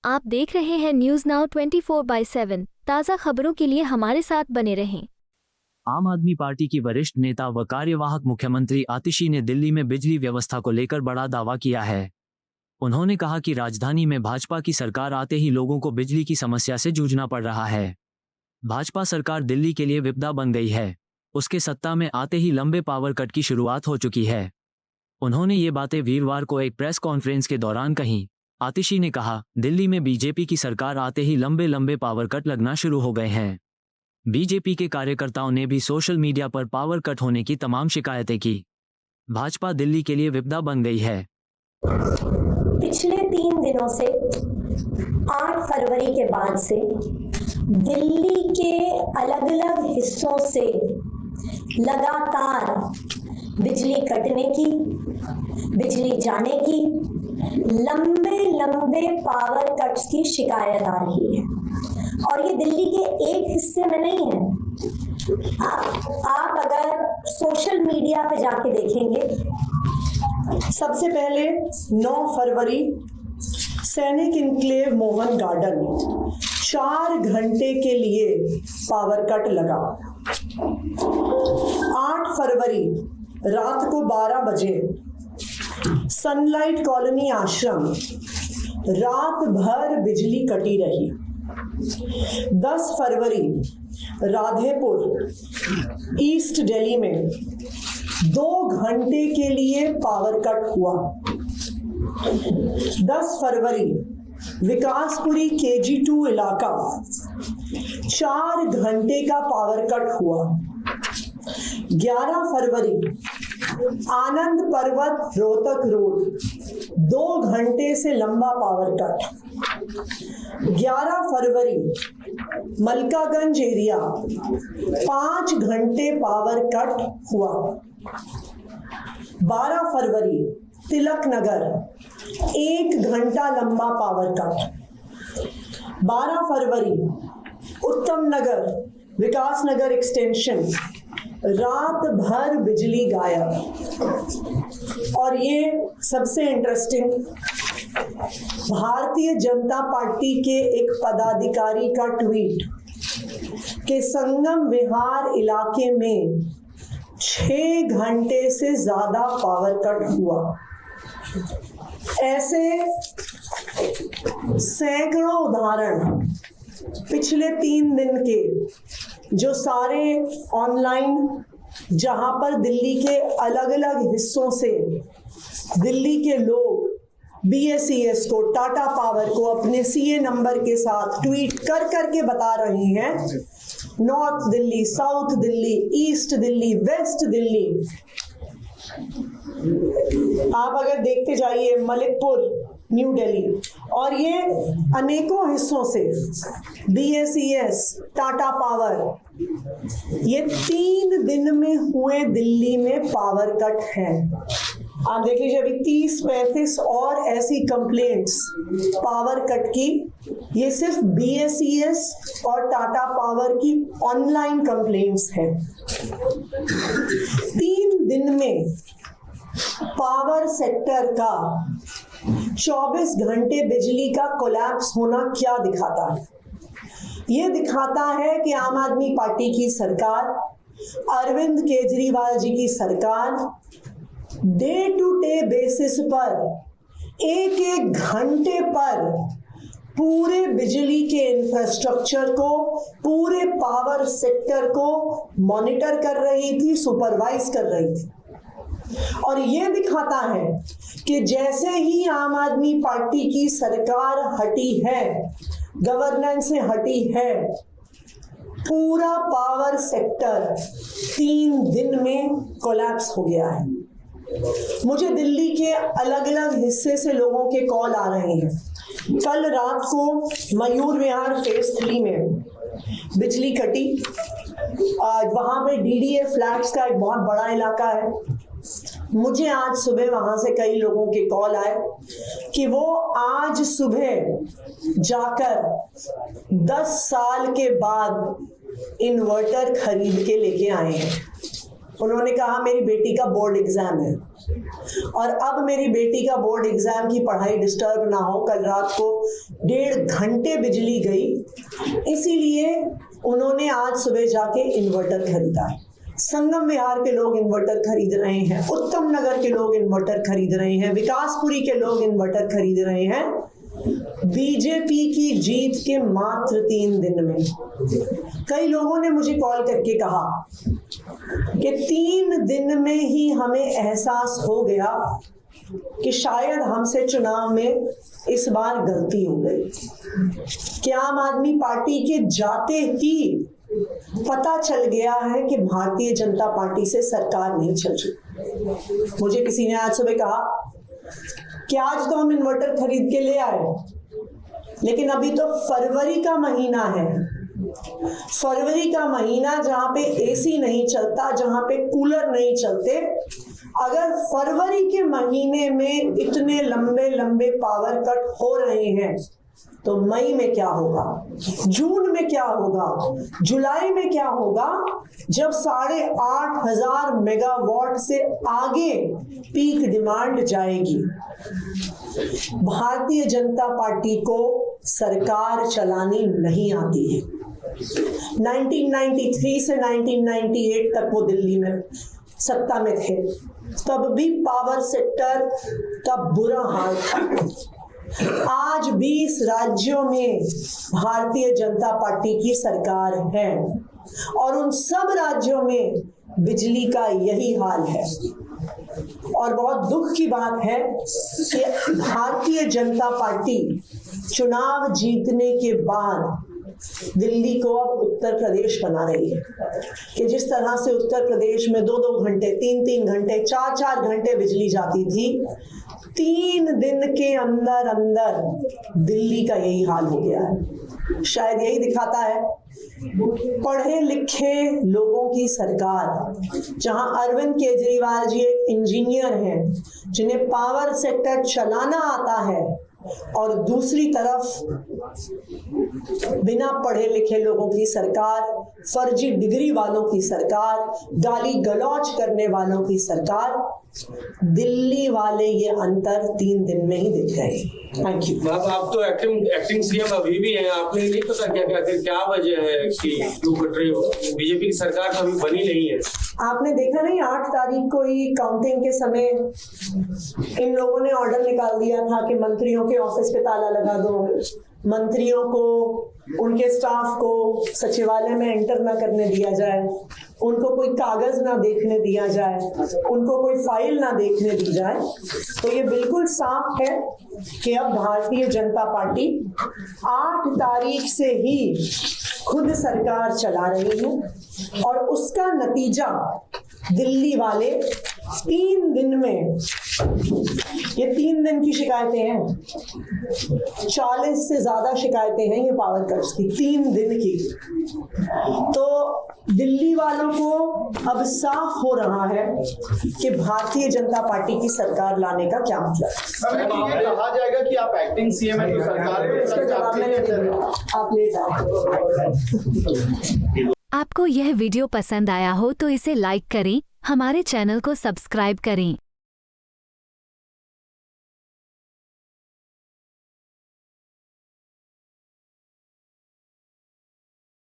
आप देख रहे हैं न्यूज नाउ 24/7 ताज़ा खबरों के लिए हमारे साथ बने रहें। आम आदमी पार्टी की वरिष्ठ नेता व कार्यवाहक मुख्यमंत्री आतिशी ने दिल्ली में बिजली व्यवस्था को लेकर बड़ा दावा किया है। उन्होंने कहा कि राजधानी में भाजपा की सरकार आते ही लोगों को बिजली की समस्या से जूझना पड़ रहा है। भाजपा सरकार दिल्ली के लिए विपदा बन गई है। उसके सत्ता में आते ही लंबे पावर कट की शुरुआत हो चुकी है। उन्होंने ये बातें वीरवार को एक प्रेस कॉन्फ्रेंस के दौरान कही। आतिशी ने कहा, दिल्ली में बीजेपी की सरकार आते ही लंबे पावर कट लगना शुरू हो गए हैं। बीजेपी के कार्यकर्ताओं ने भी सोशल मीडिया पर पावर कट होने की तमाम शिकायतें की। भाजपा दिल्ली के लिए विपदा बन गई है। पिछले 3 दिनों से 8 फरवरी के बाद से दिल्ली के अलग अलग हिस्सों से लगातार बिजली कटने की, बिजली जाने की, लंबे पावर कट्स की शिकायत आ रही है। और ये दिल्ली के एक हिस्से में नहीं है। आप अगर सोशल मीडिया पे जाके देखेंगे, सबसे पहले 9 फरवरी सैनिक इनक्लेव मोहन गार्डन 4 घंटे के लिए पावर कट लगा। 8 फरवरी रात को 12 बजे सनलाइट कॉलोनी आश्रम रात भर बिजली कटी रही। 10 फरवरी राधेपुर ईस्ट दिल्ली में 2 घंटे के लिए पावर कट हुआ। 10 फरवरी विकासपुरी KG2 इलाका 4 घंटे का पावर कट हुआ। 11 फरवरी आनंद पर्वत रोहतक रोड 2 घंटे से लंबा पावर कट। 11 फरवरी मलकागंज एरिया 5 घंटे पावर कट हुआ। 12 फरवरी तिलक नगर 1 घंटा लंबा पावर कट। 12 फरवरी उत्तम नगर विकास नगर एक्सटेंशन रात भर बिजली गायब। और ये सबसे इंटरेस्टिंग, भारतीय जनता पार्टी के एक पदाधिकारी का ट्वीट कि संगम विहार इलाके में 6 घंटे से ज्यादा पावर कट हुआ। ऐसे सैकड़ों उदाहरण पिछले 3 दिन के, जो सारे ऑनलाइन, जहां पर दिल्ली के अलग अलग हिस्सों से दिल्ली के लोग BSES को, टाटा पावर को अपने CA नंबर के साथ ट्वीट कर करके बता रहे हैं, north Delhi, south Delhi, east Delhi, west Delhi. आप अगर देखते जाइए मलिकपुर, न्यू दिल्ली, और ये अनेकों हिस्सों से BSES, टाटा पावर, ये 3 दिन में हुए दिल्ली में पावर कट है। आप देख लीजिए, अभी 30-35 और ऐसी कंप्लेंट्स पावर कट की। ये सिर्फ BSES और टाटा पावर की ऑनलाइन कंप्लेंट्स है। 3 दिन में पावर सेक्टर का 24 घंटे बिजली का कोलैप्स होना क्या दिखाता है? ये दिखाता है कि आम आदमी पार्टी की सरकार, अरविंद केजरीवाल जी की सरकार डे टू डे बेसिस पर एक घंटे पर पूरे बिजली के इंफ्रास्ट्रक्चर को, पूरे पावर सेक्टर को मॉनिटर कर रही थी, सुपरवाइज कर रही थी। और ये दिखाता है कि जैसे ही आम आदमी पार्टी की सरकार हटी है, गवर्नेंस से हटी है, पूरा पावर सेक्टर 3 दिन में कोलैप्स हो गया है। मुझे दिल्ली के अलग अलग हिस्से से लोगों के कॉल आ रहे हैं। कल रात को मयूर विहार फेज 3 में बिजली कटी। वहां पे DDA फ्लैट्स का एक बहुत बड़ा इलाका है। मुझे आज सुबह वहां से कई लोगों के कॉल आए कि वो आज सुबह जाकर 10 साल के बाद इन्वर्टर खरीद के लेके आए हैं। उन्होंने कहा मेरी बेटी का बोर्ड एग्जाम है, और अब मेरी बेटी का बोर्ड एग्जाम की पढ़ाई डिस्टर्ब ना हो, कल रात को 1.5 घंटे बिजली गई, इसीलिए उन्होंने आज सुबह जाके इन्वर्टर खरीदा है। संगम विहार के लोग इन्वर्टर खरीद रहे हैं, उत्तम नगर के लोग इन्वर्टर खरीद रहे हैं, विकासपुरी के लोग इन्वर्टर खरीद रहे हैं। बीजेपी की जीत के मात्र 3 दिन में कई लोगों ने मुझे कॉल करके कहा कि 3 दिन में ही हमें एहसास हो गया कि शायद हमसे चुनाव में इस बार गलती हो गई, कि आम आदमी पार्टी के जाते ही पता चल गया है कि भारतीय जनता पार्टी से सरकार नहीं चल रही। मुझे किसी ने आज सुबह कहा कि आज तो हम इन्वर्टर खरीद के ले आए, लेकिन अभी तो फरवरी का महीना है, फरवरी का महीना जहां पे एसी नहीं चलता, जहां पे कूलर नहीं चलते, अगर फरवरी के महीने में इतने लंबे लंबे पावर कट हो रहे हैं तो मई में क्या होगा, जून में क्या होगा, जुलाई में क्या होगा, जब 8,500 मेगावाट से आगे पीक डिमांड जाएगी। भारतीय जनता पार्टी को सरकार चलानी नहीं आती है। 1993 से 1998 तक वो दिल्ली में सत्ता में थे, तब भी पावर सेक्टर का बुरा हाल था। आज 20 राज्यों में भारतीय जनता पार्टी की सरकार है और उन सब राज्यों में बिजली का यही हाल है। और बहुत दुख की बात है कि भारतीय जनता पार्टी चुनाव जीतने के बाद दिल्ली को अब उत्तर प्रदेश बना रही है कि जिस तरह से उत्तर प्रदेश में 2-2 घंटे, 3-3 घंटे, 4-4 घंटे बिजली जाती थी, 3 दिन के अंदर अंदर दिल्ली का यही हाल हो गया है। शायद यही दिखाता है पढ़े लिखे लोगों की सरकार, जहां अरविंद केजरीवाल जी एक इंजीनियर हैं जिन्हें पावर सेक्टर चलाना आता है, और दूसरी तरफ बिना पढ़े लिखे लोगों की सरकार, फर्जी डिग्री वालों की सरकार, गाली गलौज करने वालों की सरकार। दिल्ली वाले ये अंतर 3 दिन में ही दिख गए। Thank you. आप तो एक्टिंग सीएम अभी भी हैं, आपने नहीं पता क्या वजह है कि क्यों कट रही हो? बीजेपी की सरकार तो अभी बनी नहीं है। आपने देखा नहीं, 8 तारीख को ही काउंटिंग के समय इन लोगों ने ऑर्डर निकाल दिया था कि मंत्रियों के ऑफिस पे ताला लगा दो, मंत्रियों को, उनके स्टाफ को सचिवालय में एंटर ना करने दिया जाए, उनको कोई कागज ना देखने दिया जाए, उनको कोई फाइल ना देखने दी जाए। तो ये बिल्कुल साफ है कि अब भारतीय जनता पार्टी 8 तारीख से ही खुद सरकार चला रही है और उसका नतीजा दिल्ली वाले 3 दिन में, ये 3 दिन की शिकायतें हैं, 40 से ज्यादा शिकायतें हैं ये पावर कट्स की 3 दिन की। तो दिल्ली वालों को अब साफ हो रहा है कि भारतीय जनता पार्टी की सरकार लाने का क्या मतलब। कहा जाएगा कि आप एक्टिंग सीएम है तो सरकार आप ले जाए। आपको यह वीडियो पसंद आया हो तो इसे लाइक करें, हमारे चैनल को सब्सक्राइब करें